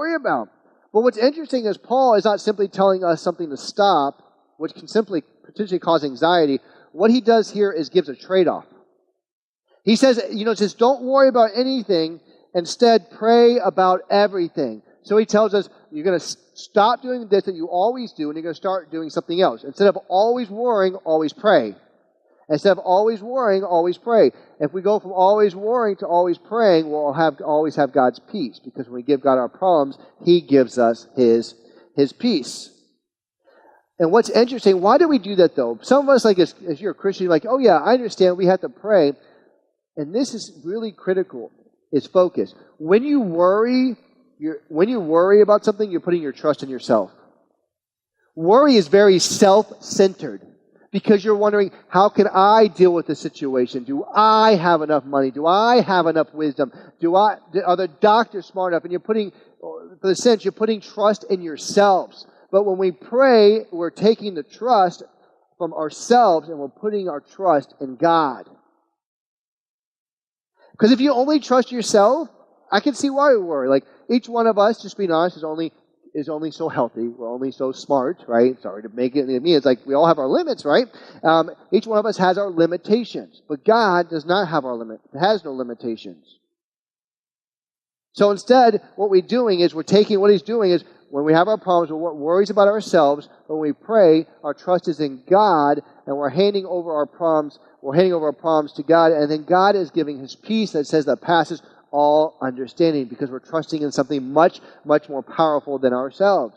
worry about. But what's interesting is Paul is not simply telling us something to stop, which can simply potentially cause anxiety. What he does here is gives a trade-off. He says, says, don't worry about anything. Instead, pray about everything. So he tells us, you're going to stop doing this that you always do, and you're going to start doing something else. Instead of always worrying, always pray. Instead of always worrying, always pray. If we go from always worrying to always praying, we'll always have God's peace. Because when we give God our problems, He gives us His peace. And what's interesting, why do we do that though? Some of us, like as you're a Christian, you're like, oh yeah, I understand, we have to pray. And this is really critical, is focus. When you worry about something, you're putting your trust in yourself. Worry is very self-centered. Because you're wondering, how can I deal with this situation? Do I have enough money? Do I have enough wisdom? Are the doctors smart enough? And you're putting trust in yourselves. But when we pray, we're taking the trust from ourselves and we're putting our trust in God. Because if you only trust yourself, I can see why we worry. Like, each one of us, just being honest, is only so healthy. We're only so smart, right? Sorry to make it. It's like we all have our limits, right? Each one of us has our limitations. But God does not have our limit. Has no limitations. So instead, what we're doing is what He's doing is when we have our problems, we're worries about ourselves. When we pray, our trust is in God, and we're handing over our problems. We're handing over our problems to God, and then God is giving His peace that passes all understanding, because we're trusting in something much, much more powerful than ourselves.